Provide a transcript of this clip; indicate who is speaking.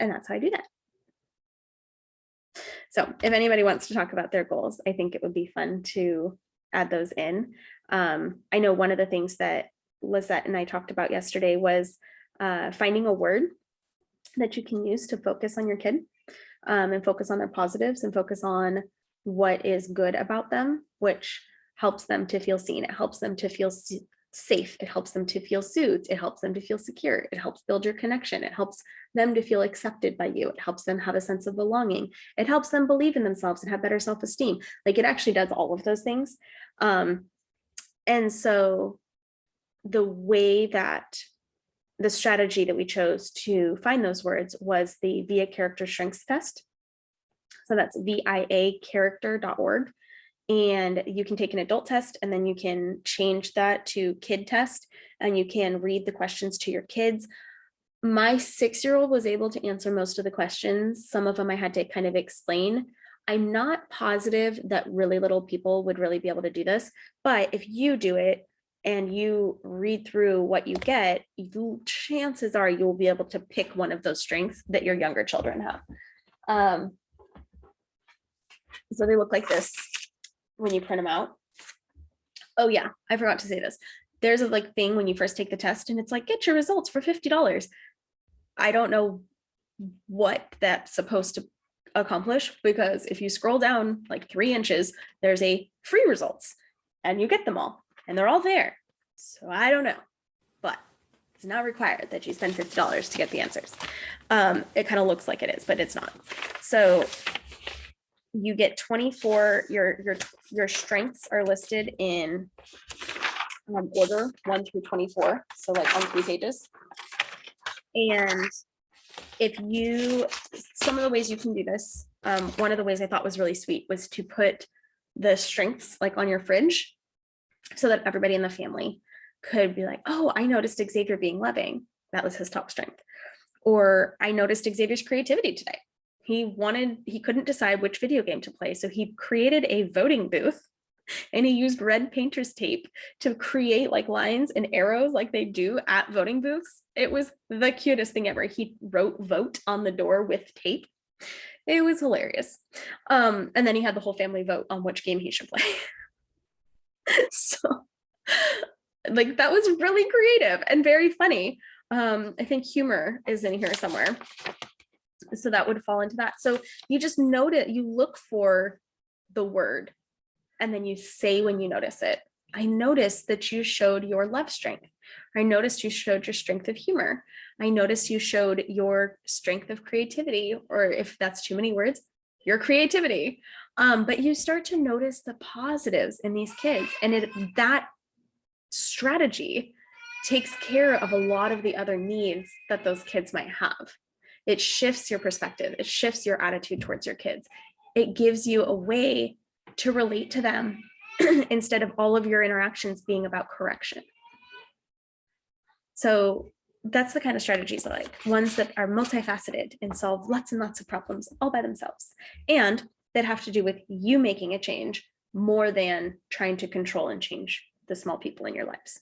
Speaker 1: And that's how I do that. So if anybody wants to talk about their goals, I think it would be fun to add those in. I know one of the things that Lizette and I talked about yesterday was finding a word that you can use to focus on your kid, and focus on their positives and focus on what is good about them, which helps them to feel seen. It helps them to feel safe. It helps them to feel soothed. It helps them to feel secure. It helps build your connection. It helps them to feel accepted by you. It helps them have a sense of belonging. It helps them believe in themselves and have better self-esteem. Like, it actually does all of those things. And so the way that the strategy that we chose to find those words was the VIA Character Strengths Test. So that's viacharacter.org. And you can take an adult test, and then you can change that to kid test, and you can read the questions to your kids. My 6-year-old was able to answer most of the questions. Some of them I had to kind of explain. I'm not positive that really little people would really be able to do this, but if you do it and you read through what you get, chances are you will be able to pick one of those strengths that your younger children have. So they look like this when you print them out. Oh yeah, I forgot to say this. There's a thing when you first take the test, and it's like, get your results for $50. I don't know what that's supposed to accomplish, because if you scroll down like 3 inches, there's a free results, and you get them all, and they're all there. So I don't know, but it's not required that you spend $50 to get the answers. It kind of looks like it is, but it's not. So you get 24, your strengths are listed in order 1 through 24. So like on 3 pages. And some of the ways you can do this, one of the ways I thought was really sweet was to put the strengths like on your fridge, so that everybody in the family could be like, oh, I noticed Xavier being loving. That was his top strength. Or I noticed Xavier's creativity today. He couldn't decide which video game to play. So he created a voting booth, and he used red painter's tape to create like lines and arrows like they do at voting booths. It was the cutest thing ever. He wrote vote on the door with tape. It was hilarious. And then he had the whole family vote on which game he should play. So like, that was really creative and very funny. I think humor is in here somewhere. So that would fall into that. So you just note it, you look for the word, and then you say when you notice it. I noticed that you showed your love strength. I noticed you showed your strength of humor. I noticed you showed your strength of creativity, or if that's too many words, your creativity. But you start to notice the positives in these kids, and that strategy takes care of a lot of the other needs that those kids might have. It shifts your perspective. It shifts your attitude towards your kids. It gives you a way to relate to them instead of all of your interactions being about correction. So that's the kind of strategies I like, ones that are multifaceted and solve lots and lots of problems all by themselves, and that have to do with you making a change more than trying to control and change the small people in your lives.